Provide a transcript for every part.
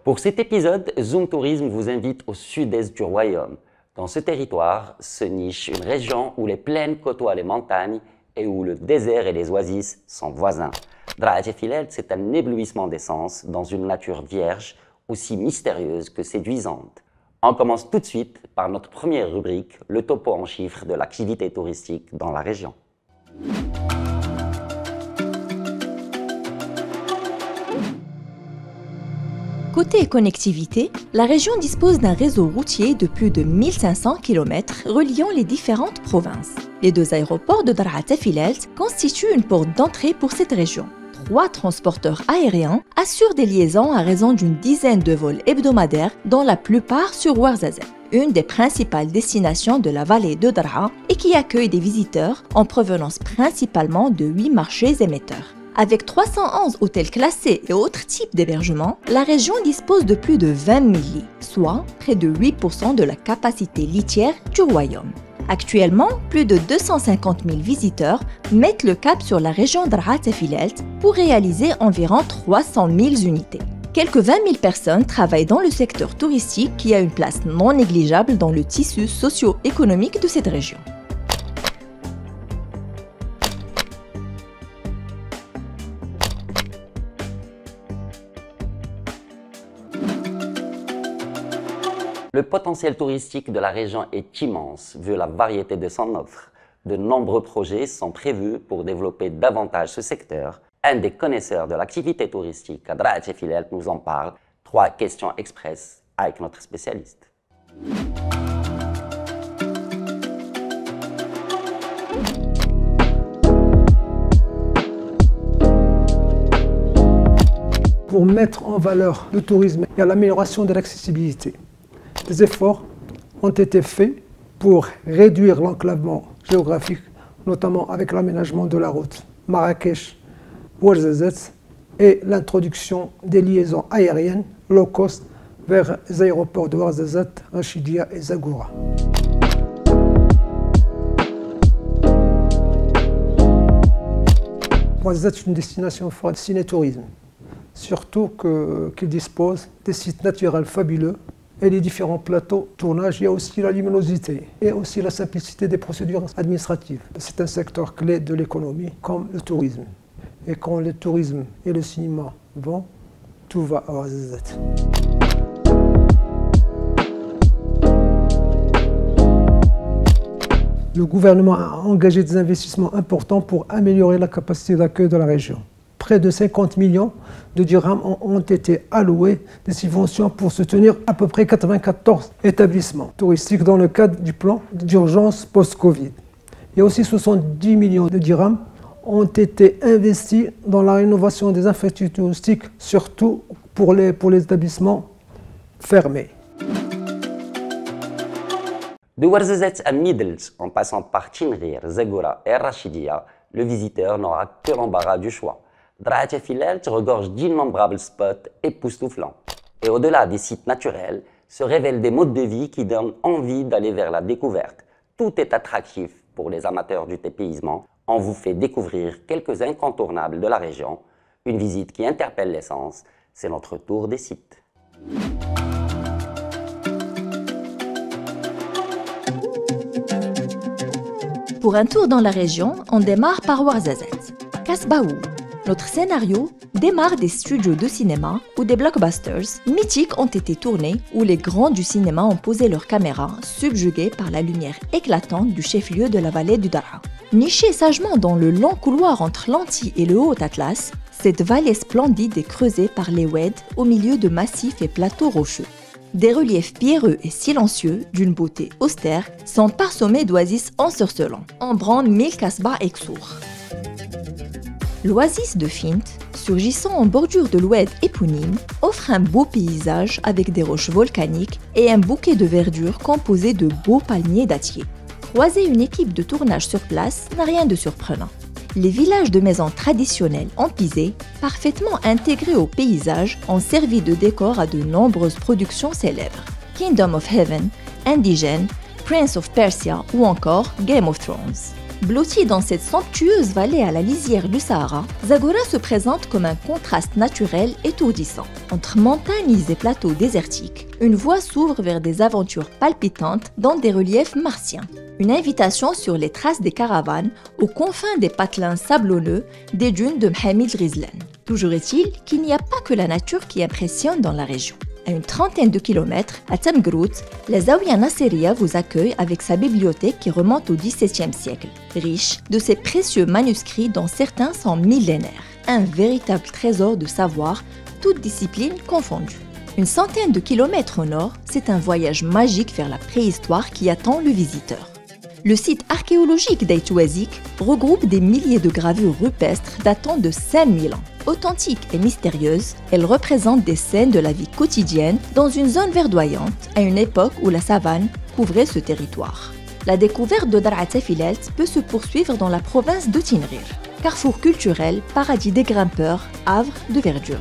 Pour cet épisode, Zoom Tourisme vous invite au sud-est du royaume. Dans ce territoire se niche une région où les plaines côtoient les montagnes et où le désert et les oasis sont voisins. Draât Filelt, c'est un éblouissement d'essence dans une nature vierge aussi mystérieuse que séduisante. On commence tout de suite par notre première rubrique, le topo en chiffres de l'activité touristique dans la région. Côté connectivité, la région dispose d'un réseau routier de plus de 1500 km reliant les différentes provinces. Les deux aéroports de Draât Filelt constituent une porte d'entrée pour cette région. 3 transporteurs aériens assurent des liaisons à raison d'une dizaine de vols hebdomadaires, dont la plupart sur Ouarzazate, une des principales destinations de la vallée de Draât et qui accueille des visiteurs en provenance principalement de 8 marchés émetteurs. Avec 311 hôtels classés et autres types d'hébergements, la région dispose de plus de 20 000 lits, soit près de 8% de la capacité litière du royaume. Actuellement, plus de 250 000 visiteurs mettent le cap sur la région Draât Filelt pour réaliser environ 300 000 unités. Quelques 20 000 personnes travaillent dans le secteur touristique qui a une place non négligeable dans le tissu socio-économique de cette région. Le potentiel touristique de la région est immense, vu la variété de son offre. De nombreux projets sont prévus pour développer davantage ce secteur. Un des connaisseurs de l'activité touristique à Draât Filelt nous en parle. 3 questions express avec notre spécialiste. Pour mettre en valeur le tourisme et l'amélioration de l'accessibilité, des efforts ont été faits pour réduire l'enclavement géographique, notamment avec l'aménagement de la route Marrakech-Ouarzazate et l'introduction des liaisons aériennes low cost vers les aéroports de Ouarzazate, Rachidia et Zagora. Ouarzazate est une destination forte de ciné-tourisme, surtout qu'il dispose des sites naturels fabuleux et les différents plateaux de tournage. Il y a aussi la luminosité et aussi la simplicité des procédures administratives. C'est un secteur clé de l'économie, comme le tourisme. Et quand le tourisme et le cinéma vont, tout va à Ouarzazate. Le gouvernement a engagé des investissements importants pour améliorer la capacité d'accueil de la région. Près de 50 millions de dirhams ont été alloués des subventions pour soutenir à peu près 94 établissements touristiques dans le cadre du plan d'urgence post-Covid. Et aussi 70 millions de dirhams ont été investis dans la rénovation des infrastructures touristiques, surtout pour les établissements fermés. De Ouarzazate à Midelt, en passant par Tinrir, Zagora et Rachidia, le visiteur n'aura que l'embarras du choix. Draât Filelt regorge d'innombrables spots époustouflants. Et au-delà des sites naturels, se révèlent des modes de vie qui donnent envie d'aller vers la découverte. Tout est attractif pour les amateurs du dépaysement. On vous fait découvrir quelques incontournables de la région. Une visite qui interpelle les sens, c'est notre tour des sites. Pour un tour dans la région, on démarre par Ouarzazate. Kasbaou. Notre scénario démarre des studios de cinéma où des blockbusters mythiques ont été tournés, où les grands du cinéma ont posé leurs caméras, subjugués par la lumière éclatante du chef-lieu de la vallée du Draât. Nichée sagement dans le long couloir entre l'Anti et le Haut-Atlas, cette vallée splendide est creusée par les oueds au milieu de massifs et plateaux rocheux. Des reliefs pierreux et silencieux, d'une beauté austère, sont parsemés d'oasis ensorcelants, embrant 1000 kasbahs exours. L'oasis de Fint, surgissant en bordure de l'oued éponyme, offre un beau paysage avec des roches volcaniques et un bouquet de verdure composé de beaux palmiers dattiers. Croiser une équipe de tournage sur place n'a rien de surprenant. Les villages de maisons traditionnelles en pisé, parfaitement intégrés au paysage, ont servi de décor à de nombreuses productions célèbres. Kingdom of Heaven, Indigène, Prince of Persia ou encore Game of Thrones. Blotti dans cette somptueuse vallée à la lisière du Sahara, Zagora se présente comme un contraste naturel étourdissant. Entre montagnes et plateaux désertiques, une voie s'ouvre vers des aventures palpitantes dans des reliefs martiens. Une invitation sur les traces des caravanes aux confins des patelins sablonneux des dunes de Mohamed Ghizlan. Toujours est-il qu'il n'y a pas que la nature qui impressionne dans la région. À une trentaine de kilomètres, à Tamgrout, la Zawiya Nasseria vous accueille avec sa bibliothèque qui remonte au XVIIe siècle, riche de ses précieux manuscrits dont certains sont millénaires. Un véritable trésor de savoir, toutes disciplines confondues. Une centaine de kilomètres au nord, c'est un voyage magique vers la préhistoire qui attend le visiteur. Le site archéologique d'Aïtouazik regroupe des milliers de gravures rupestres datant de 5000 ans. Authentiques et mystérieuses, elles représentent des scènes de la vie quotidienne dans une zone verdoyante à une époque où la savane couvrait ce territoire. La découverte de Dar'a Tafilalt peut se poursuivre dans la province de Tinrir, carrefour culturel, paradis des grimpeurs, havre de verdure.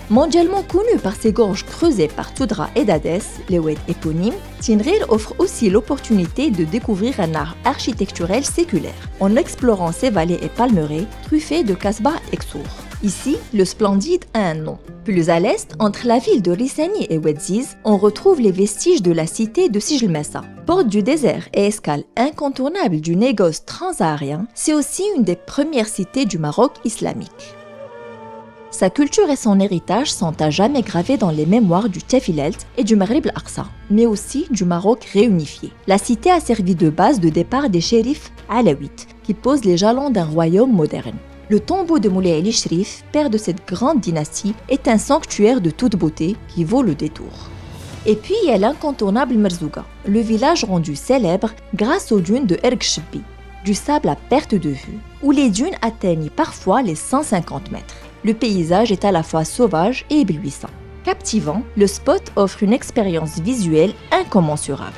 Mondialement connu par ses gorges creusées par Toudra et Dadès, les oueds éponymes, Tinrir offre aussi l'opportunité de découvrir un art architecturel séculaire, en explorant ses vallées et palmeraies truffées de Kasbah et Ksour. Ici, le splendide a un nom. Plus à l'est, entre la ville de Rissani et Ouedziz, on retrouve les vestiges de la cité de Sijlmessa. Porte du désert et escale incontournable du négoce transsaharien, c'est aussi une des premières cités du Maroc islamique. Sa culture et son héritage sont à jamais gravés dans les mémoires du Tafilalt et du Maghreb al-Aqsa, mais aussi du Maroc réunifié. La cité a servi de base de départ des shérifs alaouites, qui posent les jalons d'un royaume moderne. Le tombeau de Moulay Ali Shrif, père de cette grande dynastie, est un sanctuaire de toute beauté qui vaut le détour. Et puis il y a l'incontournable Merzouga, le village rendu célèbre grâce aux dunes de Ergchbi, du sable à perte de vue, où les dunes atteignent parfois les 150 mètres. Le paysage est à la fois sauvage et éblouissant. Captivant, le spot offre une expérience visuelle incommensurable.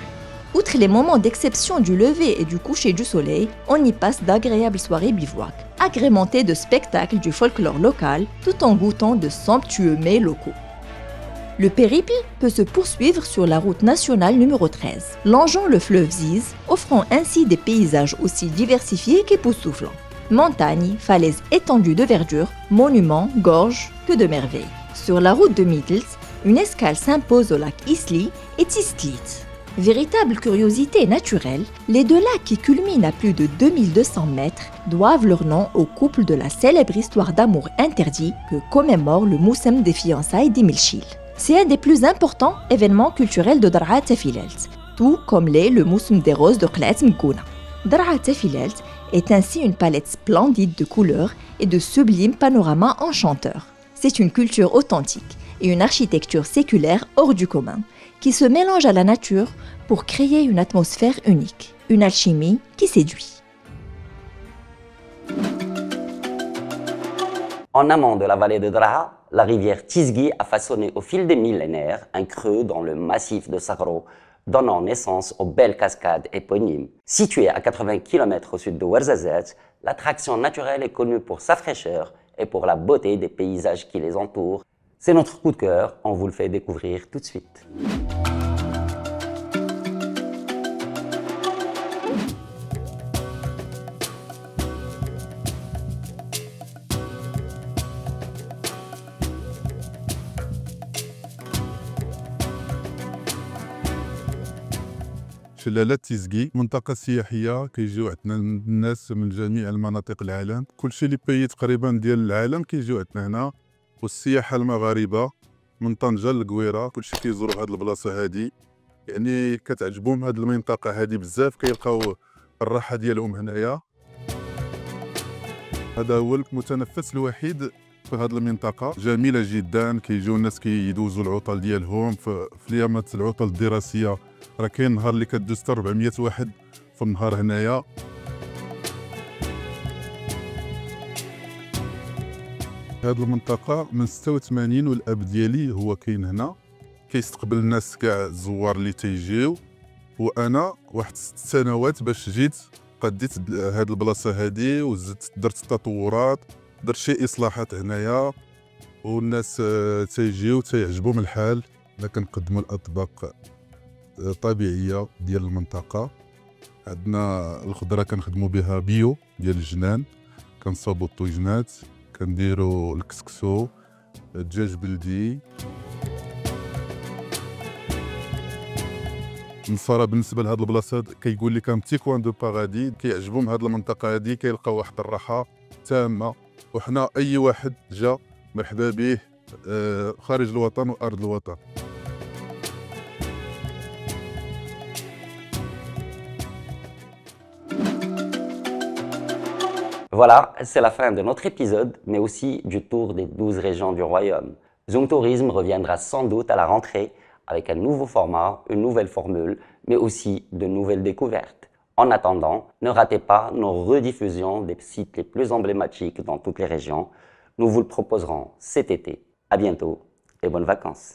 Outre les moments d'exception du lever et du coucher du soleil, on y passe d'agréables soirées bivouac, agrémentées de spectacles du folklore local, tout en goûtant de somptueux mets locaux. Le périple peut se poursuivre sur la route nationale numéro 13, longeant le fleuve Ziz, offrant ainsi des paysages aussi diversifiés qu'époustouflants. Montagnes, falaises étendues de verdure, monuments, gorges, que de merveilles. Sur la route de Middles, une escale s'impose au lac Isli et Tistlit. Véritable curiosité naturelle, les deux lacs qui culminent à plus de 2200 mètres doivent leur nom au couple de la célèbre histoire d'amour interdit que commémore le Moussem des fiançailles d'Emilchil. C'est un des plus importants événements culturels de Dar'a Tafilalt, tout comme l'est le Moussem des roses de Qla'at Mkouna. Dar'a Tafilalt est ainsi une palette splendide de couleurs et de sublimes panoramas enchanteurs. C'est une culture authentique et une architecture séculaire hors du commun qui se mélangent à la nature pour créer une atmosphère unique, une alchimie qui séduit. En amont de la vallée de Dar'a, la rivière Tizgi a façonné au fil des millénaires un creux dans le massif de Sagro, donnant naissance aux belles cascades éponymes. Située à 80 km au sud de Ouarzazate, l'attraction naturelle est connue pour sa fraîcheur et pour la beauté des paysages qui les entourent. C'est notre coup de cœur, on vous le fait découvrir tout de suite. شلالات تيزكي منطقة سياحية كيجيو عندنا الناس من جميع المناطق العالم، كلشي لي بيي تقريبا ديال العالم كيجيو عندنا هنا، والسياحة المغاربة من طنجة للقويرة كلشي كيزوروا هاد البلاصة هادي، يعني كتعجبهم هاد المنطقة هادي بزاف، كيلقاو الراحة ديالهم هنايا. هذا هو المتنفس الوحيد في هاد المنطقة، جميلة جدا، كيجيو الناس كيدوزوا العطل ديالهم في ايامات العطل الدراسية، راه كاين نهار اللي كدوز حتى 400 واحد في النهار هنايا. هاد المنطقة من 86 والاب ديالي هو كاين هنا، كيستقبل الناس كاع الزوار اللي تيجيو، وانا واحد 6 سنوات باش جيت قديت هاد البلاصة هادي وزدت درت تطورات، درت شي اصلاحات هنايا، والناس تيجيو تيعجبهم الحال. كنقدموا الاطباق طبيعية ديال المنطقة. عندنا الخضره كنخدموا بها بيو ديال الجنان، كنصاوبوا الطويجنات، كنديروا الكسكسو، الدجاج بلدي. النصارى بالنسبه لهاد البلاصه كيقول لك بتي كوان دو باغادي، كيعجبهم هاد المنطقه هادي، كيلقاو واحد الراحه تامه، وحنا اي واحد جا مرحبا به خارج الوطن وارض الوطن. Voilà, c'est la fin de notre épisode, mais aussi du tour des 12 régions du royaume. Zoom Tourisme reviendra sans doute à la rentrée avec un nouveau format, une nouvelle formule, mais aussi de nouvelles découvertes. En attendant, ne ratez pas nos rediffusions des sites les plus emblématiques dans toutes les régions. Nous vous le proposerons cet été. À bientôt et bonnes vacances.